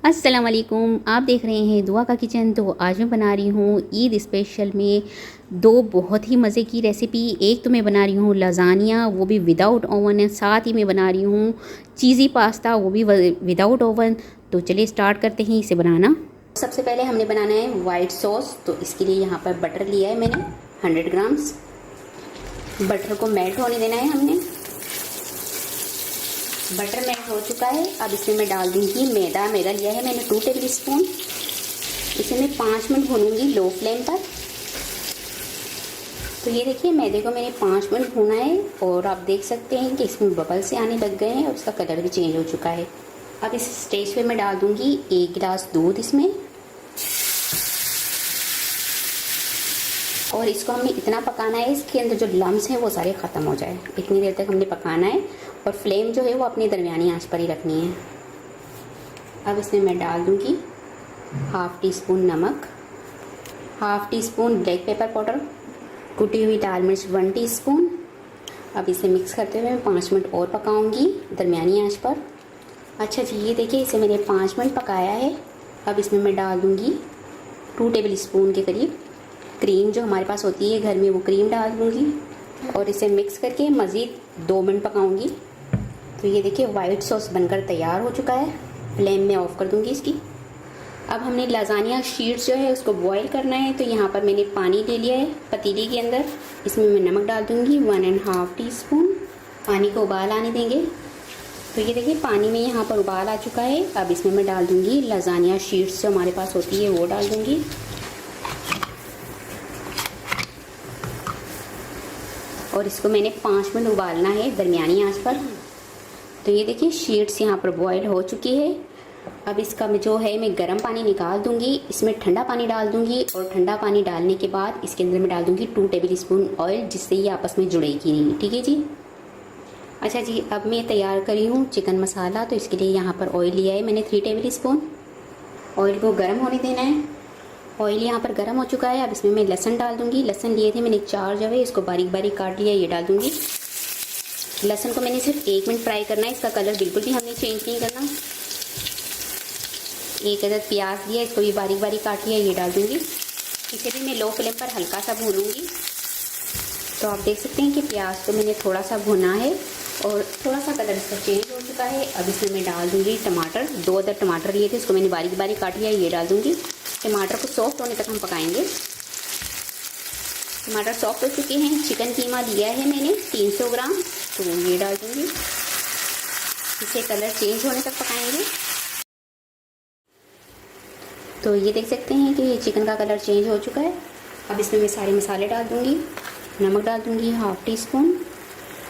अस्सलाम वालेकुम, आप देख रहे हैं दुआ का किचन। तो आज मैं बना रही हूँ ईद स्पेशल में दो बहुत ही मज़े की रेसिपी। एक तो मैं बना रही हूँ लज़ानिया, वो भी विदाउट ओवन है। साथ ही मैं बना रही हूँ चीज़ी पास्ता, वो भी विदाउट ओवन। तो चलिए स्टार्ट करते हैं इसे बनाना। सबसे पहले हमने बनाना है वाइट सॉस। तो इसके लिए यहाँ पर बटर लिया है मैंने 100 ग्राम्स। बटर को मेल्ट होने देना है हमने। बटर मेल्ट हो चुका है। अब इसमें मैं डाल दूंगी मैदा। मैदा लिया है मैंने 2 टेबल स्पून। इसे मैं 5 मिनट भूनूंगी लो फ्लेम पर। तो ये देखिए मैदे को मैंने 5 मिनट भूना है और आप देख सकते हैं कि इसमें बबल से आने लग गए हैं और उसका कलर भी चेंज हो चुका है। अब इस स्टेज पे मैं डाल दूंगी 1 गिलास दूध इसमें, और इसको हमें इतना पकाना है इसके अंदर जो लम्स हैं वो सारे ख़त्म हो जाए। इतनी देर तक हमने पकाना है और फ्लेम जो है वो अपनी दरमियानी आंच पर ही रखनी है। अब इसमें मैं डाल दूंगी हाफ़ टी स्पून नमक, half tea spoon black pepper powder, कुटी हुई लाल मिर्च 1 टीस्पून। अब इसे मिक्स करते हुए मैं 5 मिनट और पकाऊंगी दरमियानी आंच पर। अच्छा जी, ये देखिए इसे मैंने 5 मिनट पकाया है। अब इसमें मैं डाल दूंगी 2 टेबल स्पून के करीब क्रीम, जो हमारे पास होती है घर में, वो क्रीम डाल दूंगी और इसे मिक्स करके मज़ीद 2 मिनट पकाऊंगी। तो ये देखिए वाइट सॉस बनकर तैयार हो चुका है। फ्लेम में ऑफ कर दूंगी इसकी। अब हमने लज़ानिया शीट्स जो है उसको बॉईल करना है। तो यहाँ पर मैंने पानी ले लिया है पतीली के अंदर। इसमें मैं नमक डाल दूंगी 1.5 टीस्पून। पानी को उबाल आने देंगे। तो ये देखिए पानी में यहाँ पर उबाल आ चुका है। अब इसमें मैं डाल दूंगी लज़ानिया शीट्स जो हमारे पास होती है वो डाल दूंगी। और इसको मैंने 5 मिनट उबालना है दरमियानी आंच पर। तो ये देखिए शीट्स यहाँ पर बॉईल हो चुकी है। अब इसका जो है मैं गर्म पानी निकाल दूंगी, इसमें ठंडा पानी डाल दूंगी और ठंडा पानी डालने के बाद इसके अंदर मैं डाल दूंगी 2 टेबल स्पून ऑयल, जिससे ये आपस में जुड़ेगी नहीं। ठीक है जी। अच्छा जी, अब मैं तैयार करी हूँ चिकन मसाला। तो इसके लिए यहाँ पर ऑयल लिया है मैंने 3 टेबल स्पून। ऑयल को गर्म होने देना है। ऑयल यहाँ पर गर्म हो चुका है। अब इसमें मैं लहसुन डाल दूंगी। लहसुन लिए थे मैंने 4 जो है, इसको बारीक बारीक काट लिया, ये डाल दूंगी। लहसुन को मैंने सिर्फ 1 मिनट फ्राई करना है, इसका कलर बिल्कुल भी हमने चेंज नहीं करना। 1 अदद प्याज लिया, इसको भी बारीक बारीक काट लिया, ये डाल दूंगी। इसे भी मैं लो फ्लेम पर हल्का सा भूनूंगी। तो आप देख सकते हैं कि प्याज को मैंने थोड़ा सा भुना है और थोड़ा सा कलर इसका चेंज हो चुका है। अब इसमें मैं डाल दूंगी टमाटर। 2 अदद टमाटर लिए थे, इसको मैंने बारीक बारीक काट लिया, ये डाल दूंगी। टमाटर को सॉफ्ट होने तक हम पकाएंगे। टमाटर सॉफ्ट हो चुके हैं। चिकन कीमा लिया है मैंने 300 ग्राम, तो ये डाल दूंगी। इसे कलर चेंज होने तक पकाएंगे। तो ये देख सकते हैं कि चिकन का कलर चेंज हो चुका है। अब इसमें मैं सारे मसाले डाल दूंगी। नमक डाल दूंगी हाफ़ टी स्पून,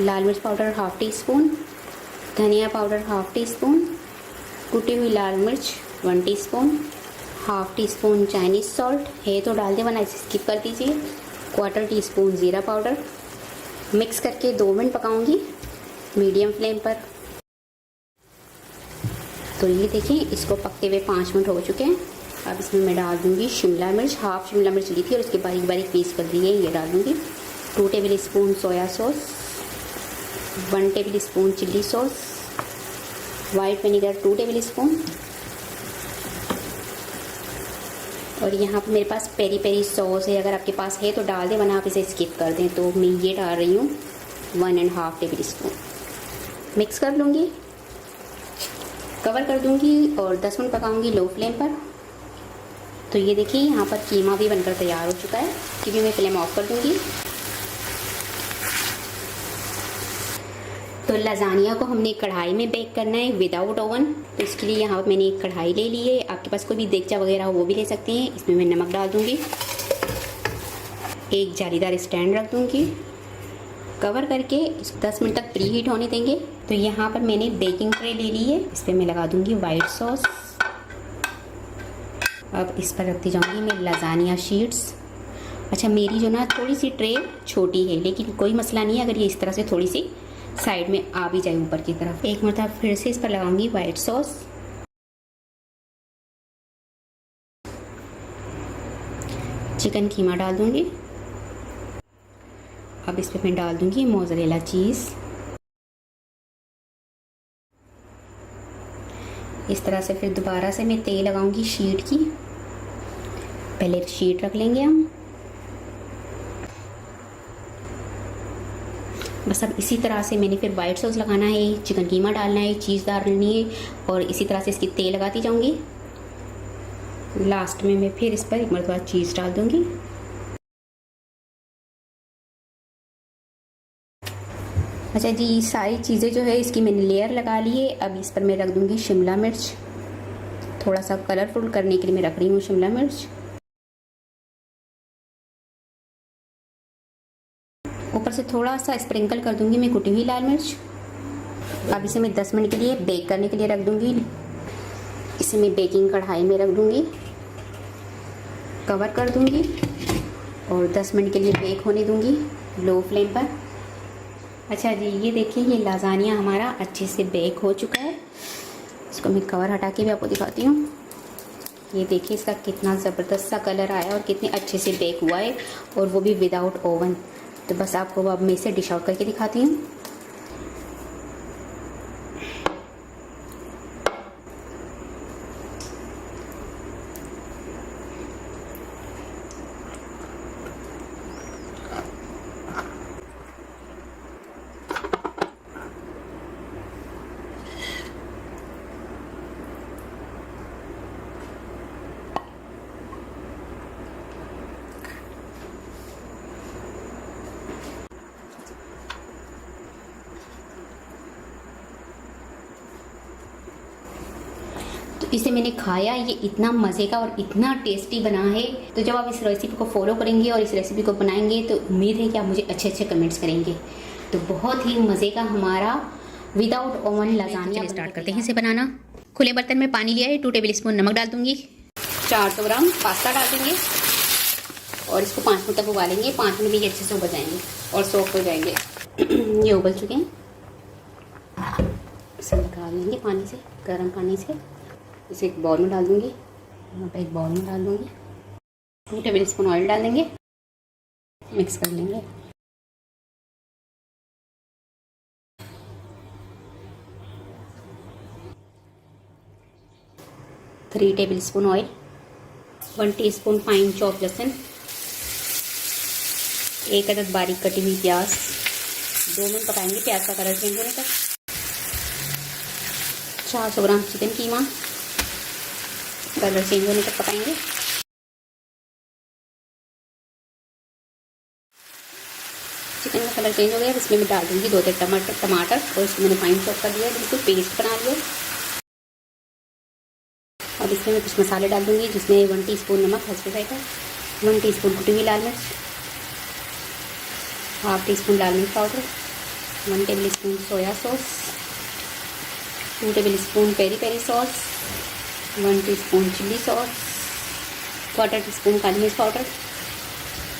लाल मिर्च पाउडर हाफ़ टी स्पून, धनिया पाउडर हाफ़ टी स्पून, कुटी हुई लाल मिर्च 1 teaspoon, half tea spoon Chinese salt है तो डाल दे, वरना इसे स्किप कर दीजिए। 1/4 टीस्पून ज़ीरा पाउडर। मिक्स करके 2 मिनट पकाऊंगी मीडियम फ्लेम पर। तो ये देखिए इसको पकते हुए 5 मिनट हो चुके हैं। अब इसमें मैं डाल दूंगी शिमला मिर्च। हाफ़ शिमला मिर्च ली थी और उसके बारीक बारीक पीस कर दिए, ये डाल दूंगी। 2 tablespoon soya sauce, 1 table spoon chilli sauce, white vinegar 2 table spoon, और यहाँ पर मेरे पास पेरी पेरी सॉस है, अगर आपके पास है तो डाल दें, वरना आप इसे स्किप कर दें। तो मैं ये डाल रही हूँ 1.5 टेबल स्पून। मिक्स कर लूँगी, कवर कर दूँगी और 10 मिनट पकाऊँगी लो फ्लेम पर। तो ये देखिए यहाँ पर कीमा भी बनकर तैयार हो चुका है, क्योंकि मैं फ्लेम ऑफ कर दूँगी। तो लज़ानिया को हमने कढ़ाई में बेक करना है विदाउट ओवन। तो इसके लिए यहाँ पर मैंने एक कढ़ाई ले ली है। आपके पास कोई भी देगचा वगैरह हो वो भी ले सकते हैं। इसमें मैं नमक डाल दूँगी, एक जालीदार स्टैंड रख दूँगी, कवर करके 10 मिनट तक प्री हीट होने देंगे। तो यहाँ पर मैंने बेकिंग ट्रे ले ली है, इस पर मैं लगा दूँगी वाइट सॉस। अब इस पर रखती जाऊँगी मैं लज़ानिया शीट्स। अच्छा, मेरी जो ना थोड़ी सी ट्रे छोटी है, लेकिन कोई मसला नहीं है अगर ये इस तरह से थोड़ी सी साइड में आ भी जाए ऊपर की तरफ। एक मरतबा फिर से इस पर लगाऊंगी वाइट सॉस। चिकन कीमा डाल दूंगी। अब इस पर मैं डाल दूंगी मोज़रेला चीज़। इस तरह से फिर दोबारा से मैं तेल लगाऊंगी शीट की। पहले शीट रख लेंगे हम। बस अब इसी तरह से मैंने फिर वाइट सॉस लगाना है, चिकन कीमा डालना है, चीज़ डालनी है और इसी तरह से इसकी तेल लगाती जाऊंगी। लास्ट में मैं फिर इस पर एक मरतबा चीज़ डाल दूंगी। अच्छा जी, सारी चीज़ें जो है इसकी मैंने लेयर लगा ली है। अब इस पर मैं रख दूंगी शिमला मिर्च। थोड़ा सा कलरफुल करने के लिए मैं रख रही हूँ शिमला मिर्च। ऊपर से थोड़ा सा स्प्रिंकल कर दूंगी मैं कुटी हुई लाल मिर्च। अब इसे मैं 10 मिनट के लिए बेक करने के लिए रख दूंगी। इसे मैं बेकिंग कढ़ाई में रख दूंगी, कवर कर दूंगी और 10 मिनट के लिए बेक होने दूंगी लो फ्लेम पर। अच्छा जी, ये देखिए ये लाजानिया हमारा अच्छे से बेक हो चुका है। इसको मैं कवर हटा के भी आपको दिखाती हूँ। ये देखिए इसका कितना ज़बरदस्त सा कलर आया और कितने अच्छे से बेक हुआ है, और वो भी विदाउट ओवन। तो बस आपको अब मैं इसे डिश आउट करके दिखाती हूँ। इसे मैंने खाया, ये इतना मज़े का और इतना टेस्टी बना है। तो जब आप इस रेसिपी को फॉलो करेंगे और इस रेसिपी को बनाएंगे तो उम्मीद है कि आप मुझे अच्छे अच्छे कमेंट्स करेंगे। तो बहुत ही मज़े का हमारा विदाउट ओवन लाजानिया स्टार्ट करते हैं इसे बनाना। खुले बर्तन में पानी लिया है, 2 टेबल स्पून नमक डाल दूंगी, 400 ग्राम पास्ता डाल देंगे और इसको 5 मिनट तक उबालेंगे। 5 मिनट में ये अच्छे से उबल जाएंगे और सॉफ्ट हो जाएंगे। ये उबल चुके हैं, इसे निकाल लेंगे पानी से, गर्म पानी से। इसे एक बाउल में डाल दूंगी, यहाँ पे एक बाउल में डाल दूंगी। 2 टेबल स्पून ऑयल डाल देंगे, मिक्स कर लेंगे। Three table spoon oil, 1 teaspoon fine chop लहसुन, 1 अदद बारीक कटी हुई प्याज। 2 मिनट पकाएंगे प्याज का कलर चेंज होने तक। 400 ग्राम चिकन कीमा, कलर चेंज होने तक पकाएंगे। चिकन का कलर चेंज हो गया, इसमें मैं डाल दूंगी 2 टमाटर और इसको मैंने फाइन चॉप कर दिया, बिल्कुल पेस्ट बना लिया। अब इसमें मैं कुछ मसाले डाल दूंगी, जिसमें 1 टीस्पून नमक हल्के जाएगा, 1 टीस्पून कुटी हुई लाल मिर्च, हाफ टीस्पून लाल मिर्च powder, 1 tablespoon soya sauce, 2 tablespoon peri peri sauce, 1 teaspoon chilli sauce, 1/4 teaspoon काली मिर्च पाउडर।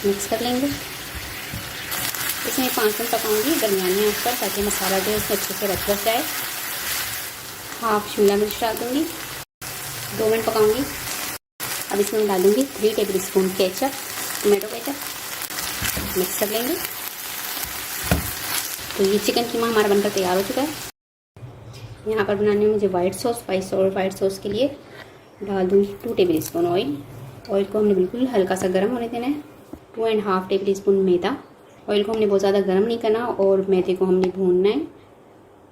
मिक्स कर लेंगे। इसमें 5 मिनट पकाऊंगी दरमियानी आंच पर, ताकि मसाला जो है इसमें अच्छे से रच जाए। हाफ शिमला मिर्च डाल दूँगी, 2 मिनट पकाऊंगी। अब इसमें डाल दूँगी 3 table spoon ketchup, tomato ketchup. Mix कर लेंगे। तो ये चिकन कीमा हमारा बनकर तैयार हो चुका है। यहाँ पर बनाने में मुझे वाइट सॉस के लिए डाल दूँगी 2 टेबल स्पून ऑयल। ऑयल को हमने बिल्कुल हल्का सा गर्म होने देना है। 2.5 टेबल स्पून मैदा। ऑयल को हमने बहुत ज़्यादा गर्म नहीं करना और मैदे को हमने भूनना है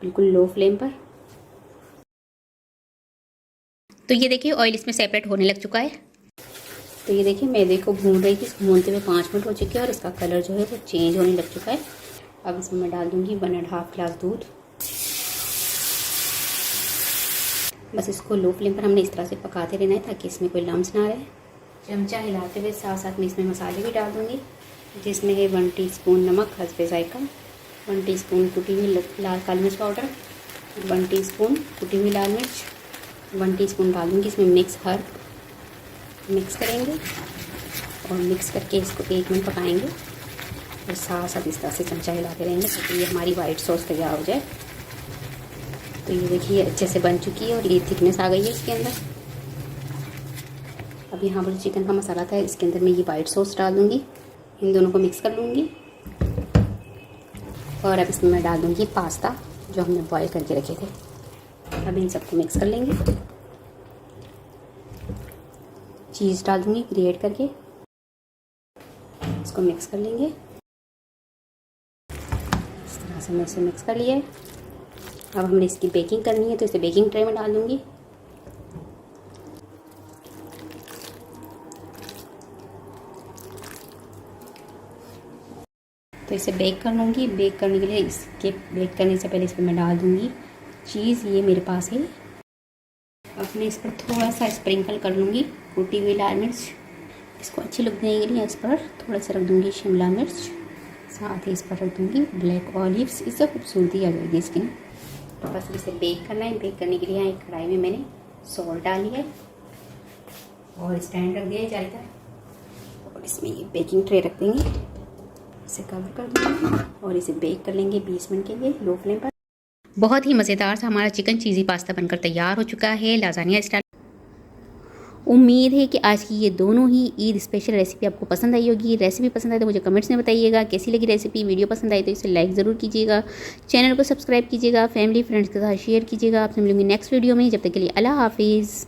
बिल्कुल लो फ्लेम पर। तो ये देखिए ऑयल इसमें सेपरेट होने लग चुका है। तो ये देखिए मैदे को भून रही थी, इसको भूनते हुए 5 मिनट हो चुके हैं और इसका कलर जो है वो चेंज होने लग चुका है। अब इसमें मैं डाल दूँगी 1.5 ग्लास दूध। बस इसको लो फ्लेम पर हमने इस तरह से पकाते रहना है, ताकि इसमें कोई लम्स ना रहे। चमचा हिलाते हुए साथ साथ में इसमें मसाले भी डाल दूँगी, जिसमें है 1 टीस्पून नमक हस्बे जायका, 1 टीस्पून कुटी हुई लाल काली मिर्च पाउडर, 1 टीस्पून कुटी हुई लाल मिर्च, 1 टीस्पून डाल दूँगी इसमें मिक्स हर्ब। मिक्स करेंगे और मिक्स करके इसको 1 मिनट पकाएंगे और साथ साथ इस तरह से चमचा हिलाते रहेंगे, ताकि ये हमारी वाइट सॉस तैयार हो जाए। तो ये देखिए ये अच्छे से बन चुकी है और ये थिकनेस आ गई है इसके अंदर। अब यहाँ पर चिकन का मसाला था, इसके अंदर मैं ये वाइट सॉस डाल दूँगी, इन दोनों को मिक्स कर लूँगी। और अब इसमें मैं डाल दूँगी पास्ता जो हमने बॉईल करके रखे थे। अब इन सबको मिक्स कर लेंगे। चीज़ डाल दूँगी ग्रेट करके, इसको मिक्स कर लेंगे। इस तरह से मैं इसे मिक्स कर लिया है। अब हमने इसकी बेकिंग करनी है तो इसे बेकिंग ट्रे में डाल दूँगी। तो इसे बेक कर लूँगी। बेक करने के लिए इसके बेक करने से पहले इस पर मैं डाल दूँगी चीज़, ये मेरे पास है। अब मैं इस पर थोड़ा सा स्प्रिंकल कर लूँगी कुटी हुई लाल मिर्च। इसको अच्छी लुक देने के लिए इस पर थोड़ा सा रख दूँगी शिमला मिर्च, साथ ही इस पर रख दूँगी ब्लैक ऑलिव्स। इससे खूबसूरती आ जाएगी इसकी। तो बस इसे बेक करना है। बेक करने के लिए यहाँ एक कढ़ाई में मैंने सॉल्ट डाली है और स्टैंड रख दिया है जालीदार, और इसमें ये बेकिंग ट्रे रख देंगे। इसे कवर कर देंगे और इसे बेक कर लेंगे 20 मिनट के लिए लो फ्लेम पर। बहुत ही मज़ेदार सा हमारा चिकन चीज़ी पास्ता बनकर तैयार हो चुका है लाजानिया स्टाइल। उम्मीद है कि आज की ये दोनों ही ईद स्पेशल रेसिपी आपको पसंद आई होगी। रेसिपी पसंद आए तो मुझे कमेंट्स में बताइएगा कैसी लगी रेसिपी। वीडियो पसंद आई तो इसे लाइक ज़रूर कीजिएगा, चैनल को सब्सक्राइब कीजिएगा, फैमिली फ्रेंड्स के साथ शेयर कीजिएगा। आपसे मिलूंगी नेक्स्ट वीडियो में। जब तक के लिए अल्लाह हाफिज़।